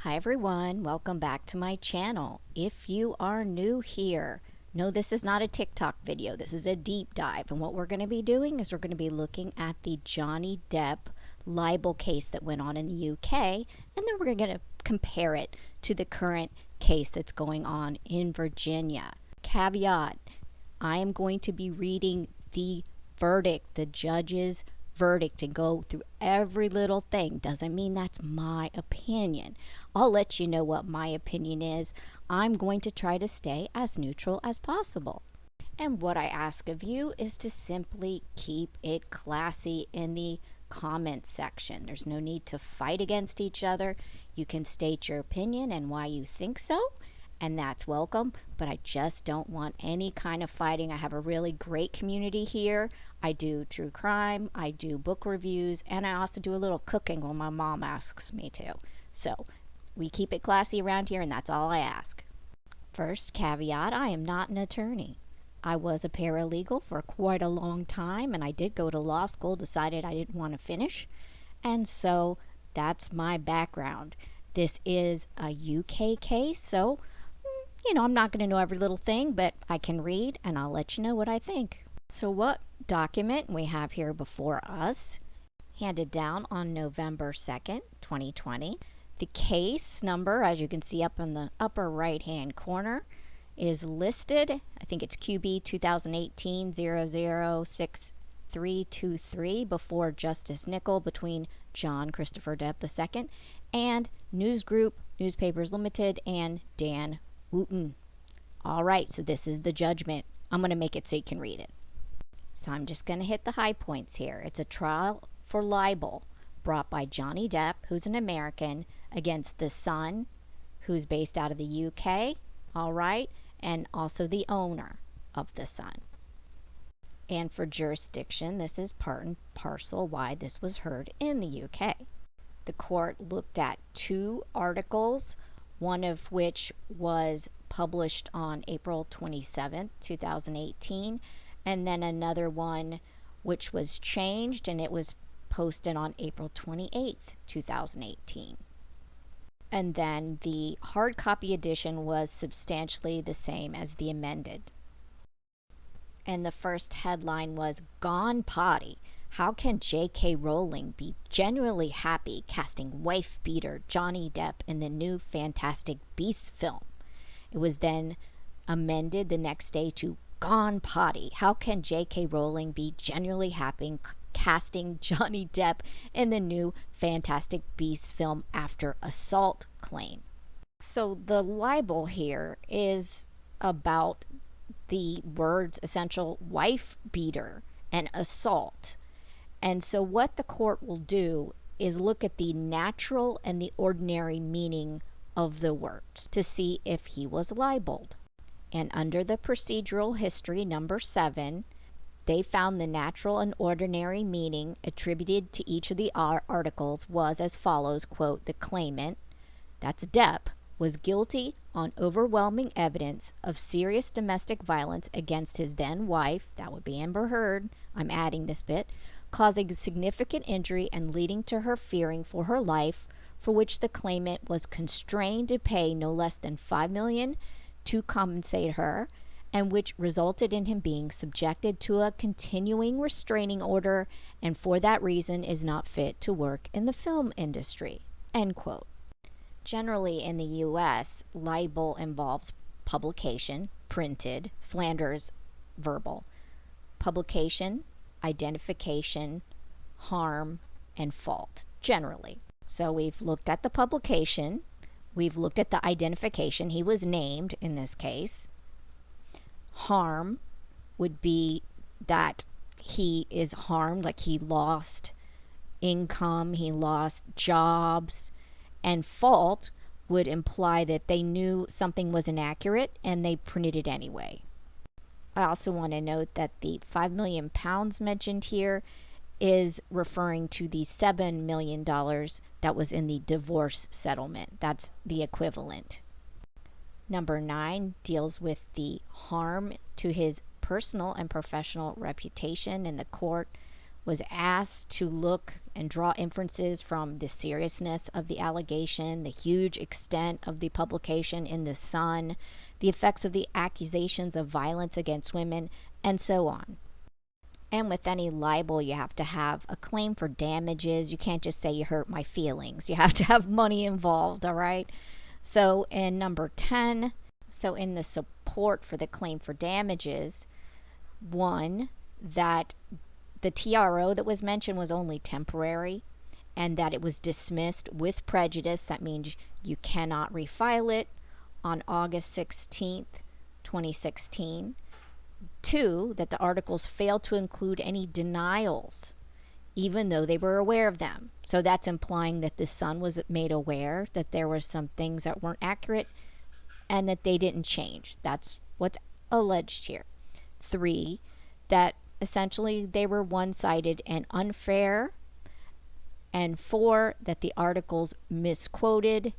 Hi everyone, welcome back to my channel. If you are new here, no, this is not a TikTok video, this is a deep dive, and what we're going to be doing is we're going to be looking at the Johnny Depp libel case that went on in the UK, and then we're going to compare it to the current case that's going on in Virginia. Caveat, I am going to be reading the verdict, the judge's verdict, and go through every little thing. Doesn't mean that's my opinion. I'll let you know what my opinion is. I'm going to try to stay as neutral as possible. And what I ask of you is to simply keep it classy in the comments section. There's no need to fight against each other. You can state your opinion and why you think so, and that's welcome, but I just don't want any kind of fighting. I have a really great community here. I do true crime, I do book reviews, and I also do a little cooking when my mom asks me to. So we keep it classy around here, and that's all I ask. First caveat, I am not an attorney. I was a paralegal for quite a long time, and I did go to law school, decided I didn't want to finish, and so that's my background. This is a UK case, so I'm not going to know every little thing, but I can read, and I'll let you know what I think. So what document we have here before us, handed down on November 2nd, 2020. The case number, as you can see up in the upper right-hand corner, is listed. I think it's QB 2018-006323 before Justice Nicol between John Christopher Depp II and News Group, Newspapers Limited, and Dan Wooten. All right, so this is the judgment. I'm going to make it so you can read it. So I'm just going to hit the high points here. It's a trial for libel brought by Johnny Depp, who's an American, against the Sun, who's based out of the UK, all right, and also the owner of the Sun. And for jurisdiction, this is part and parcel why this was heard in the UK. The court looked at two articles, one of which was published on April 27th, 2018, and then another one which was changed, and it was posted on April 28th, 2018. And then the hard copy edition was substantially the same as the amended. And the first headline was, "Gone Potty. How can J.K. Rowling be genuinely happy casting wife-beater Johnny Depp in the new Fantastic Beasts film?" It was then amended the next day to, "Gone Potty. How can J.K. Rowling be genuinely happy casting Johnny Depp in the new Fantastic Beasts film after assault claim?" So the libel here is about the words essential wife beater and assault. And so what the court will do is look at the natural and the ordinary meaning of the words to see if he was libeled. And under the procedural history number 7, they found the natural and ordinary meaning attributed to each of the articles was as follows, quote, "The claimant," that's Depp, "was guilty on overwhelming evidence of serious domestic violence against his then wife," that would be Amber Heard, I'm adding this bit, "causing significant injury and leading to her fearing for her life, for which the claimant was constrained to pay no less than $5 million to compensate her, and which resulted in him being subjected to a continuing restraining order, and for that reason is not fit to work in the film industry," end quote. Generally in the US, libel involves publication, printed, slanders, verbal, publication, identification, harm, and fault, generally. So we've looked at the publication, we've looked at the identification, he was named in this case. Harm would be that he is harmed, like he lost income, he lost jobs, and fault would imply that they knew something was inaccurate and they printed it anyway. I also want to note that the £5 million mentioned here is referring to the $7 million that was in the divorce settlement. That's the equivalent. Number 9 deals with the harm to his personal and professional reputation, and the court was asked to look and draw inferences from the seriousness of the allegation, the huge extent of the publication in the Sun, the effects of the accusations of violence against women, and so on. And with any libel, you have to have a claim for damages. You can't just say you hurt my feelings. You have to have money involved, all right? So in number 10, in the support for the claim for damages, one, that the TRO that was mentioned was only temporary and that it was dismissed with prejudice. That means you cannot refile it on August 16th, 2016. Two, that the articles failed to include any denials, even though they were aware of them. So that's implying that the Sun was made aware that there were some things that weren't accurate and that they didn't change. That's what's alleged here. Three, that essentially they were one-sided and unfair. And four, that the articles misquoted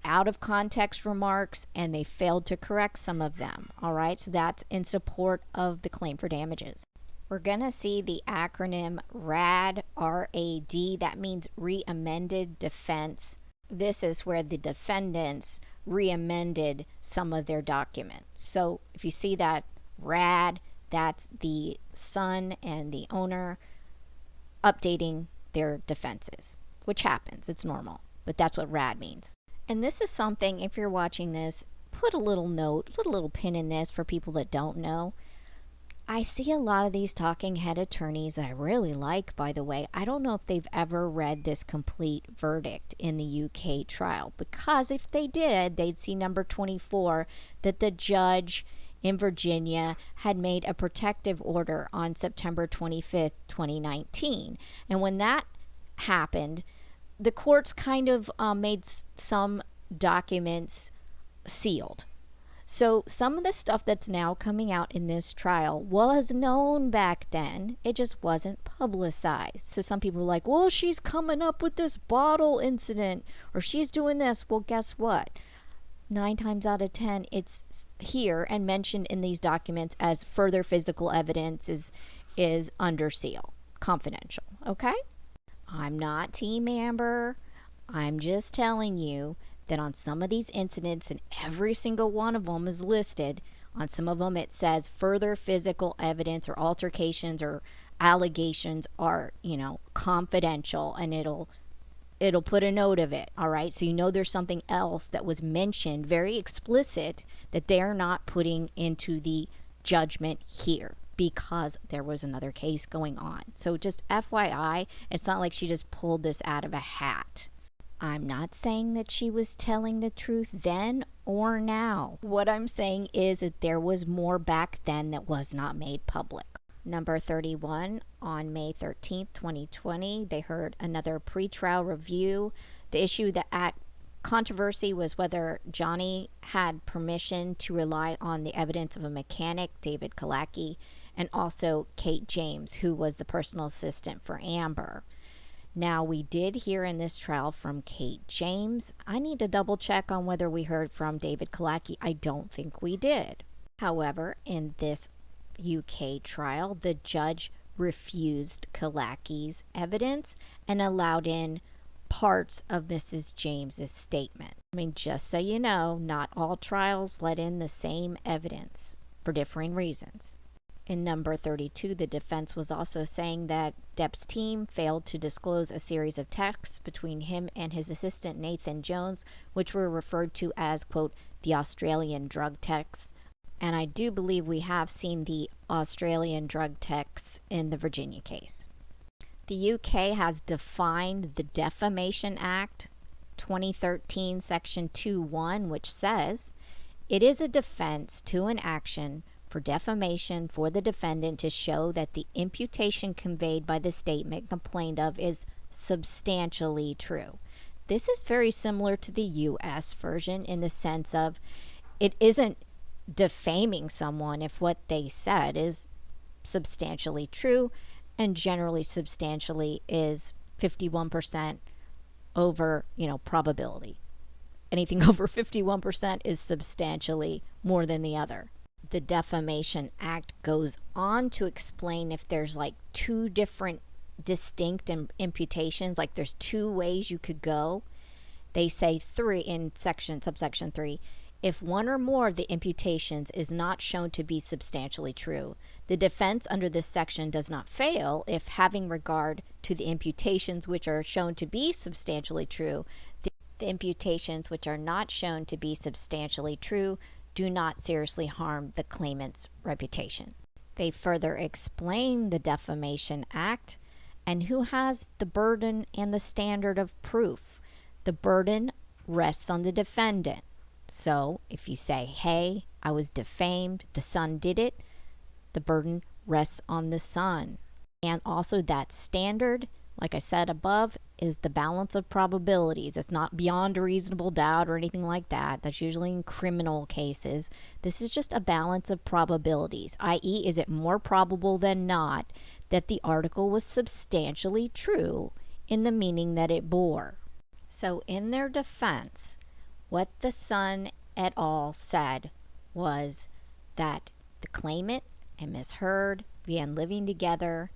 out of context remarks and they failed to correct some of them. All right, so that's in support of the claim for damages. We're going to see the acronym RAD, R-A-D. That means Re-Amended Defense. This is where the defendants re-amended some of their documents. So if you see that RAD, that's the Sun and the owner updating their defenses, which happens. It's normal, but that's what RAD means. And this is something, if you're watching this, put a little note, put a little pin in this for people that don't know. I see a lot of these talking head attorneys that I really like, by the way. I don't know if they've ever read this complete verdict in the UK trial, because if they did, they'd see number 24, that the judge in Virginia had made a protective order on September 25th, 2019. And when that happened, the courts kind of made some documents sealed. So some of the stuff that's now coming out in this trial was known back then. It just wasn't publicized. So some people were like, well, she's coming up with this bottle incident, or she's doing this. Well, guess what? 9 times out of 10, it's here and mentioned in these documents as further physical evidence is under seal, confidential, okay? I'm not Team Amber. I'm just telling you that on some of these incidents, and every single one of them is listed, on some of them it says further physical evidence or altercations or allegations are, confidential, and it'll put a note of it, all right? So you know there's something else that was mentioned, very explicit, that they're not putting into the judgment here, because there was another case going on. So just FYI, it's not like she just pulled this out of a hat. I'm not saying that she was telling the truth then or now. What I'm saying is that there was more back then that was not made public. Number 31, on May 13th, 2020, they heard another pretrial review. The issue that at controversy was whether Johnny had permission to rely on the evidence of a mechanic, David Kalaki, and also Kate James, who was the personal assistant for Amber. Now, we did hear in this trial from Kate James. I need to double check on whether we heard from David Kalaki. I don't think we did. However, in this UK trial, the judge refused Kalaki's evidence and allowed in parts of Mrs. James's statement. I mean, just so you know, not all trials let in the same evidence for differing reasons. In number 32, the defense was also saying that Depp's team failed to disclose a series of texts between him and his assistant Nathan Jones, which were referred to as, quote, the Australian drug texts. And I do believe we have seen the Australian drug texts in the Virginia case. The UK has defined the Defamation Act 2013, Section 2.1, which says, it is a defense to an action for defamation for the defendant to show that the imputation conveyed by the statement complained of is substantially true. This is very similar to the U.S. version in the sense of it isn't defaming someone if what they said is substantially true, and generally substantially is 51% over, probability. Anything over 51% is substantially more than the other. The Defamation Act goes on to explain if there's like two different distinct imputations, like there's two ways you could go. They say three in subsection 3. If one or more of the imputations is not shown to be substantially true, the defense under this section does not fail if, having regard to the imputations which are shown to be substantially true, the imputations which are not shown to be substantially true do not seriously harm the claimant's reputation. They further explain the Defamation Act and who has the burden and the standard of proof. The burden rests on the defendant. So if you say, hey, I was defamed, the son did it, the burden rests on the son. And also that standard, like I said above, is the balance of probabilities. It's not beyond a reasonable doubt or anything like that. That's usually in criminal cases. This is just a balance of probabilities, i.e., is it more probable than not that the article was substantially true in the meaning that it bore. So in their defense, what the son et al. Said was that the claimant and Miss Heard began living together,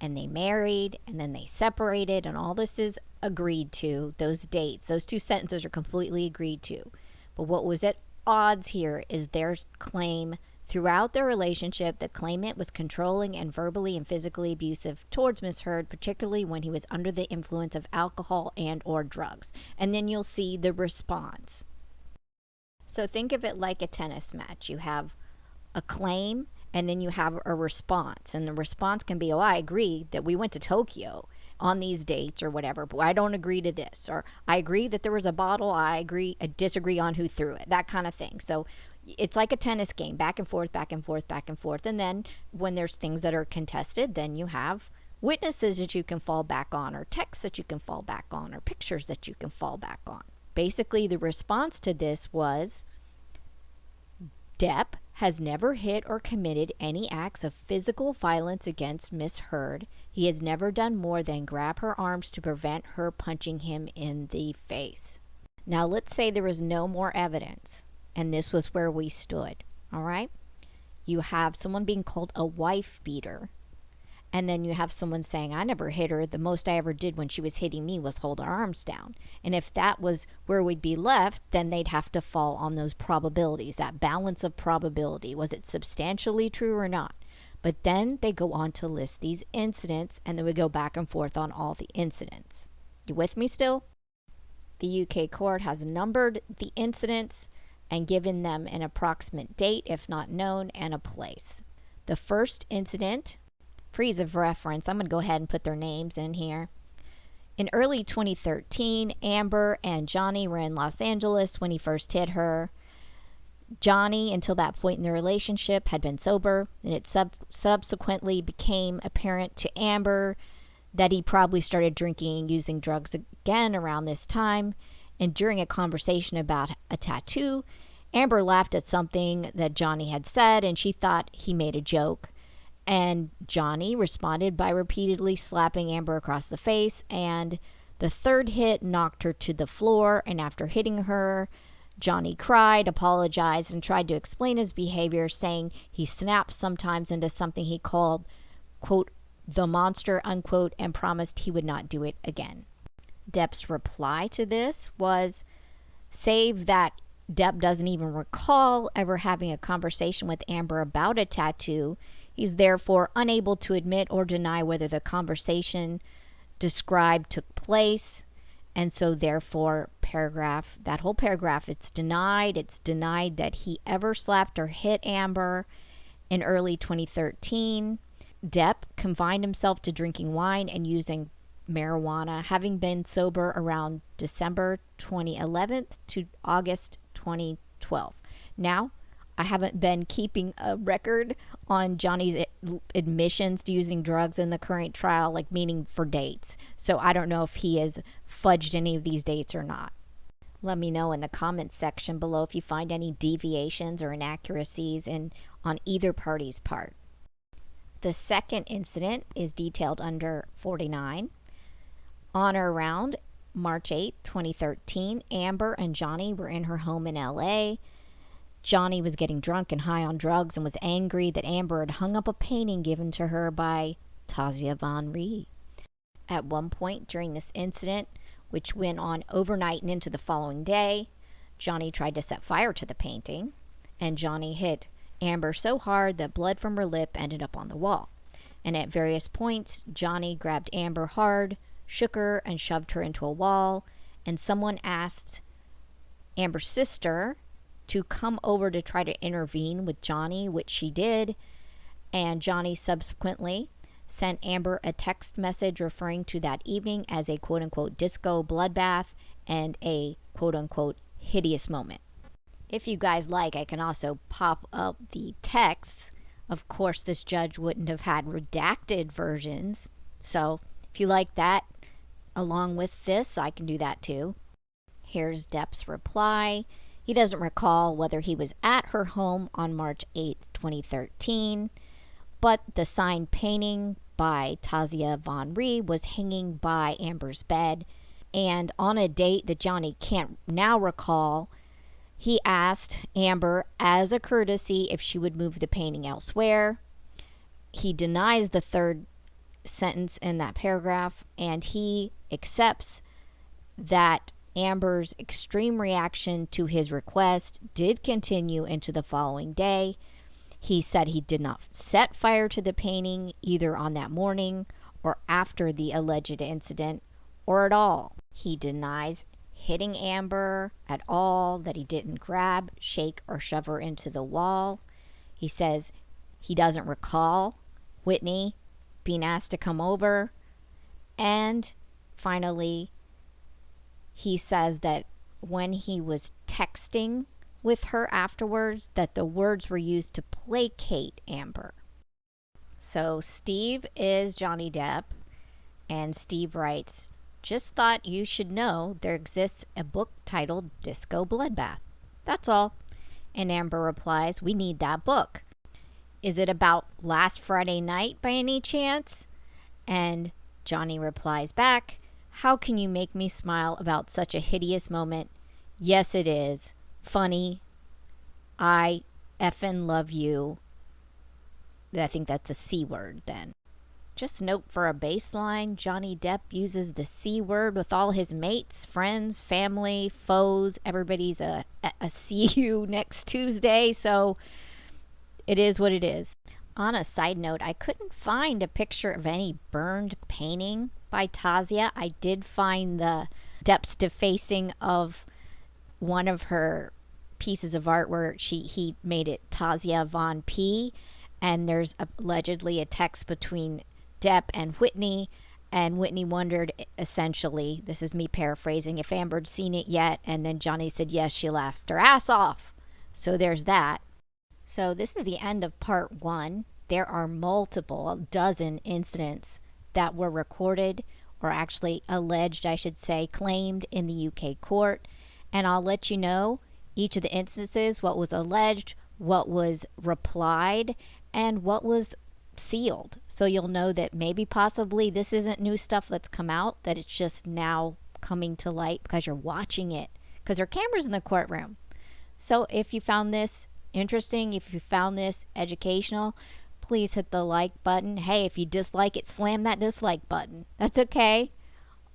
and they married, and then they separated, and all this is agreed to. Those dates, those two sentences are completely agreed to. But what was at odds here is their claim throughout their relationship the claimant was controlling and verbally and physically abusive towards Miss Heard, particularly when he was under the influence of alcohol and or drugs. And then you'll see the response. So think of it like a tennis match. You have a claim, and then you have a response. And the response can be, oh, I agree that we went to Tokyo on these dates or whatever, but I don't agree to this. Or I agree that there was a bottle. I disagree on who threw it. That kind of thing. So it's like a tennis game, back and forth, back and forth, back and forth. And then when there's things that are contested, then you have witnesses that you can fall back on, or texts that you can fall back on, or pictures that you can fall back on. Basically, the response to this was, Depp has never hit or committed any acts of physical violence against Miss Heard. He has never done more than grab her arms to prevent her punching him in the face. Now, let's say there was no more evidence, and this was where we stood, all right? You have someone being called a wife beater, and then you have someone saying, I never hit her. The most I ever did when she was hitting me was hold her arms down. And if that was where we'd be left, then they'd have to fall on those probabilities, that balance of probability. Was it substantially true or not? But then they go on to list these incidents, and then we go back and forth on all the incidents. You with me still? The UK court has numbered the incidents and given them an approximate date, if not known, and a place. The first incident, for ease of reference, I'm going to go ahead and put their names in here. In early 2013, Amber and Johnny were in Los Angeles when he first hit her. Johnny, until that point in the relationship, had been sober, and it subsequently became apparent to Amber that he probably started drinking and using drugs again around this time. And during a conversation about a tattoo, Amber laughed at something that Johnny had said, and she thought he made a joke. And Johnny responded by repeatedly slapping Amber across the face, and the third hit knocked her to the floor. And after hitting her, Johnny cried, apologized, and tried to explain his behavior, saying he snapped sometimes into something he called, quote, the monster, unquote, and promised he would not do it again. Depp's reply to this was, save that Depp doesn't even recall ever having a conversation with Amber about a tattoo, he's therefore unable to admit or deny whether the conversation described took place. And so therefore, that whole paragraph, it's denied that he ever slapped or hit Amber. In early 2013, Depp confined himself to drinking wine and using marijuana, having been sober around December 2011 to August 2012. Now, I haven't been keeping a record on Johnny's admissions to using drugs in the current trial, like meaning for dates. So I don't know if he has fudged any of these dates or not. Let me know in the comments section below if you find any deviations or inaccuracies on either party's part. The second incident is detailed under 49. On or around March 8, 2013, Amber and Johnny were in her home in LA. Johnny was getting drunk and high on drugs and was angry that Amber had hung up a painting given to her by Tasia Von Ree. At one point during this incident, which went on overnight and into the following day, Johnny tried to set fire to the painting, and Johnny hit Amber so hard that blood from her lip ended up on the wall. And at various points, Johnny grabbed Amber hard, shook her, and shoved her into a wall, and someone asked Amber's sister to come over to try to intervene with Johnny, which she did, and Johnny subsequently sent Amber a text message referring to that evening as a quote-unquote disco bloodbath and a quote-unquote hideous moment. If you guys like, I can also pop up the texts. Of course, this judge wouldn't have had redacted versions, so if you like that along with this, I can do that too. Here's Depp's reply. He doesn't recall whether he was at her home on March 8th, 2013, but the signed painting by Tasia Von Ree was hanging by Amber's bed, and on a date that Johnny can't now recall, he asked Amber as a courtesy if she would move the painting elsewhere. He denies the third sentence in that paragraph, and he accepts that Amber's extreme reaction to his request did continue into the following day. He said he did not set fire to the painting either on that morning or after the alleged incident or at all. He denies hitting Amber at all, that he didn't grab, shake, or shove her into the wall. He says he doesn't recall Whitney being asked to come over. And finally, he says that when he was texting with her afterwards, that the words were used to placate Amber. So Steve is Johnny Depp, and Steve writes, "Just thought you should know there exists a book titled Disco Bloodbath. That's all." And Amber replies, "We need that book. Is it about last Friday night by any chance?" And Johnny replies back, "How can you make me smile about such a hideous moment? Yes, it is. Funny. I effing love you." I think that's a C word then. Just note for a baseline, Johnny Depp uses the C word with all his mates, friends, family, foes. Everybody's a see you next Tuesday, so it is what it is. On a side note, I couldn't find a picture of any burned painting by Tasia. I did find the Depp's defacing of one of her pieces of art where he made it Tasia Von P, and there's allegedly a text between Depp and Whitney wondered, essentially, this is me paraphrasing, if Amber'd seen it yet, and then Johnny said yes, she laughed her ass off. So there's that. So this is the end of part 1. There are multiple, a dozen incidents that were recorded, or actually alleged, I should say, claimed in the UK court, and I'll let you know each of the instances, what was alleged, what was replied, and what was sealed. So you'll know that maybe possibly this isn't new stuff that's come out, that it's just now coming to light because you're watching it, because there are cameras in the courtroom. So if you found this interesting, if you found this educational, please hit the like button. Hey, if you dislike it, slam that dislike button. That's okay.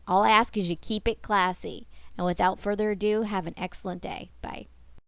All I ask is you keep it classy. And without further ado, have an excellent day. Bye.